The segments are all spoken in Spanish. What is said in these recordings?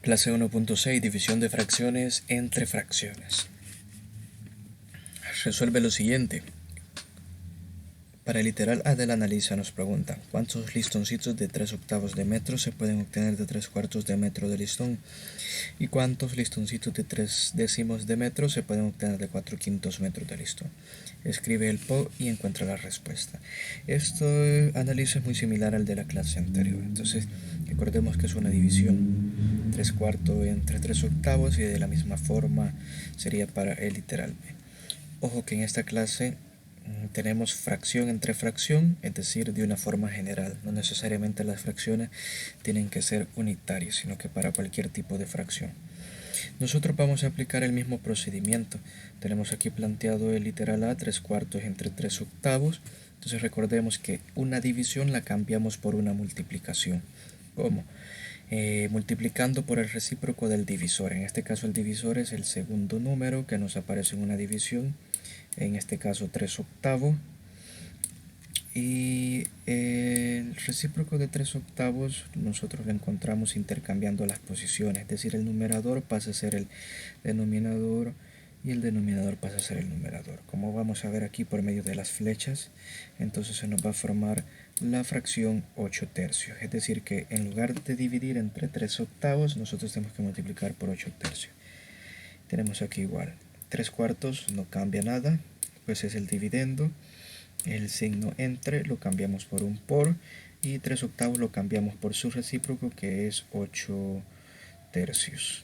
Clase 1.6, división de fracciones entre fracciones. Resuelve lo siguiente. Para el literal A del analiza nos pregunta ¿cuántos listoncitos de 3/8 de metro se pueden obtener de 3/4 de metro de listón? ¿Y cuántos listoncitos de 3/10 de metro se pueden obtener de 4/5 metros de listón? Escribe el PO y encuentra la respuesta. Este análisis es muy similar al de la clase anterior. Entonces, recordemos que es una división 3/4 entre 3/8 y de la misma forma sería para el literal B. Ojo que en esta clase tenemos fracción entre fracción, es decir, de una forma general. No necesariamente las fracciones tienen que ser unitarias, sino que para cualquier tipo de fracción. Nosotros vamos a aplicar el mismo procedimiento. Tenemos aquí planteado el literal A, 3/4 entre 3/8. Entonces recordemos que una división la cambiamos por una multiplicación. ¿Cómo? Multiplicando por el recíproco del divisor. En este caso el divisor es el segundo número que nos aparece en una división. En este caso 3/8, y el recíproco de 3/8 nosotros lo encontramos intercambiando las posiciones, es decir, el numerador pasa a ser el denominador y el denominador pasa a ser el numerador. Como vamos a ver aquí por medio de las flechas, entonces se nos va a formar la fracción 8/3, es decir que en lugar de dividir entre 3/8 nosotros tenemos que multiplicar por 8/3. Tenemos aquí igual 3/4 no cambia nada, pues es el dividendo. El signo entre lo cambiamos por un por, y 3/8 lo cambiamos por su recíproco, que es 8/3.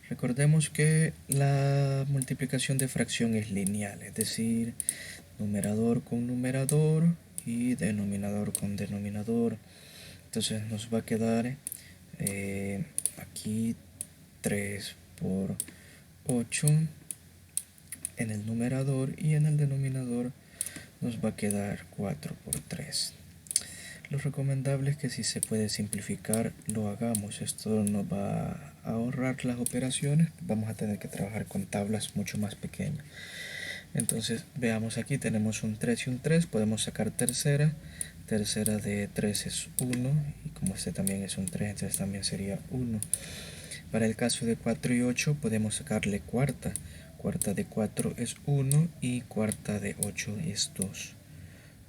Recordemos que la multiplicación de fracción es lineal, es decir, numerador con numerador y denominador con denominador. Entonces nos va a quedar aquí 3 por 8 en el numerador, y en el denominador nos va a quedar 4 por 3. Lo recomendable es que si se puede simplificar lo hagamos. Esto nos va a ahorrar las operaciones. Vamos a tener que trabajar con tablas mucho más pequeñas. Entonces veamos, aquí tenemos un 3 y un 3, podemos sacar tercera. Tercera de 3 es 1, y como este también es un 3, entonces también sería 1. Para el caso de 4 y 8 podemos sacarle cuarta. Cuarta de 4 es 1 y cuarta de 8 es 2.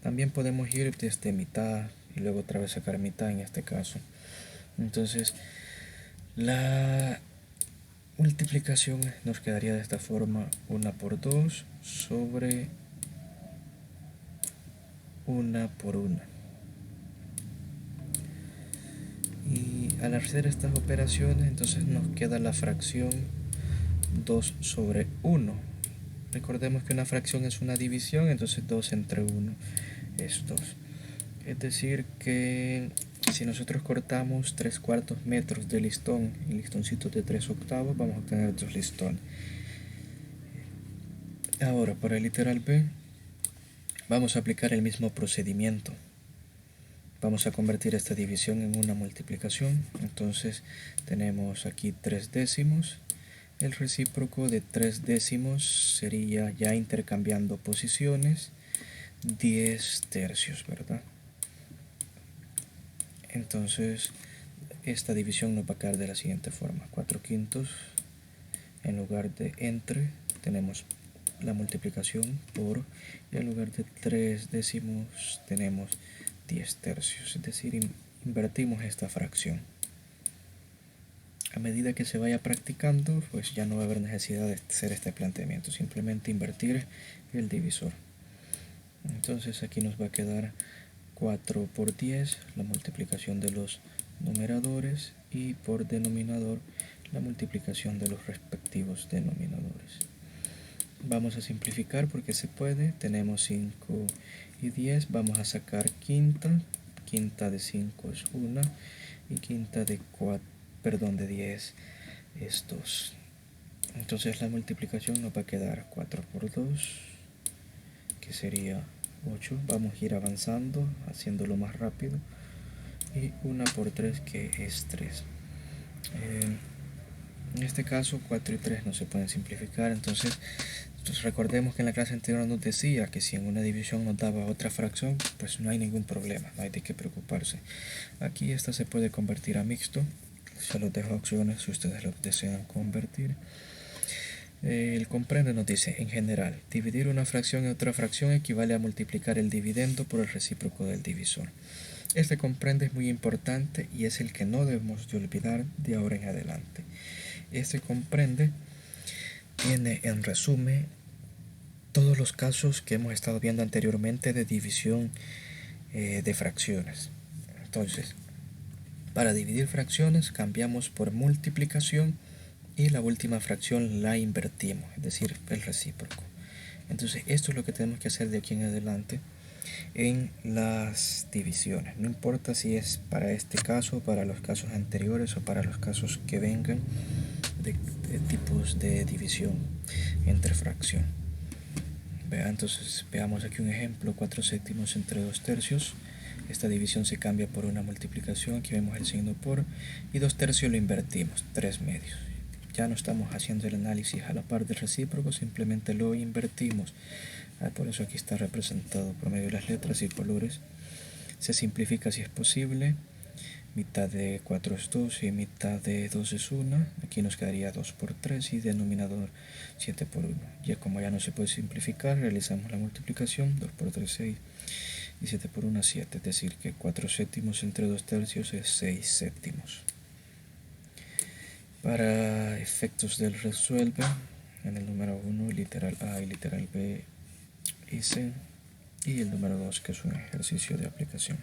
También podemos ir desde mitad y luego otra vez sacar mitad en este caso. Entonces la multiplicación nos quedaría de esta forma: 1 por 2 sobre 1 por 1. Y al hacer estas operaciones entonces nos queda la fracción 2 sobre 1. Recordemos que una fracción es una división, entonces 2 entre 1 es 2. Es decir que si nosotros cortamos 3/4 metros de listón y listoncitos de 3/8, vamos a obtener 2 listones. Ahora para el literal B vamos a aplicar el mismo procedimiento. Vamos a convertir esta división en una multiplicación. Entonces tenemos aquí 3/10. El recíproco de 3/10 sería, ya intercambiando posiciones, 10/3, ¿verdad? Entonces esta división nos va a quedar de la siguiente forma: 4/5, en lugar de entre tenemos la multiplicación por, y en lugar de 3/10 tenemos 10/3, es decir, invertimos esta fracción. A medida que se vaya practicando, pues ya no va a haber necesidad de hacer este planteamiento, simplemente invertir el divisor. Entonces aquí nos va a quedar 4 por 10, la multiplicación de los numeradores, y por denominador la multiplicación de los respectivos denominadores. Vamos a simplificar porque se puede. Tenemos 5 y 10, vamos a sacar quinta. Quinta de 5 es 1 y quinta de 10 es 2. Entonces la multiplicación nos va a quedar 4 por 2, que sería 8. Vamos a ir avanzando haciéndolo más rápido, y 1 por 3, que es 3. En este caso 4 y 3 no se pueden simplificar. Entonces recordemos que en la clase anterior nos decía que si en una división nos daba otra fracción, pues no hay ningún problema, no hay de qué preocuparse. Aquí esta se puede convertir a mixto, se los dejo opciones si ustedes lo desean convertir. El comprende nos dice, en general, dividir una fracción en otra fracción equivale a multiplicar el dividendo por el recíproco del divisor. Este comprende es muy importante y es el que no debemos de olvidar de ahora en adelante. Este comprende tiene en resumen todos los casos que hemos estado viendo anteriormente de división de fracciones. Entonces, para dividir fracciones cambiamos por multiplicación y la última fracción la invertimos, es decir, el recíproco. Entonces, esto es lo que tenemos que hacer de aquí en adelante en las divisiones. No importa si es para este caso, para los casos anteriores o para los casos que vengan de tipos de división entre fracción. Entonces veamos aquí un ejemplo, 4 séptimos entre 2 tercios. Esta división se cambia por una multiplicación, aquí vemos el signo por, y 2 tercios lo invertimos, 3 medios. Ya no estamos haciendo el análisis a la par del recíproco, simplemente lo invertimos. Por eso aquí está representado por medio de las letras y colores. Se simplifica si es posible. Mitad de 4 es 2 y mitad de 2 es 1. Aquí nos quedaría 2 por 3 y denominador 7 por 1. Ya como ya no se puede simplificar, realizamos la multiplicación. 2 por 3, 6 y 7 por 1, 7. Es decir, que 4 séptimos entre 2 tercios es 6 séptimos. Para efectos del resuelve, en el número 1, literal A y literal B y C. Y el número 2, que es un ejercicio de aplicación.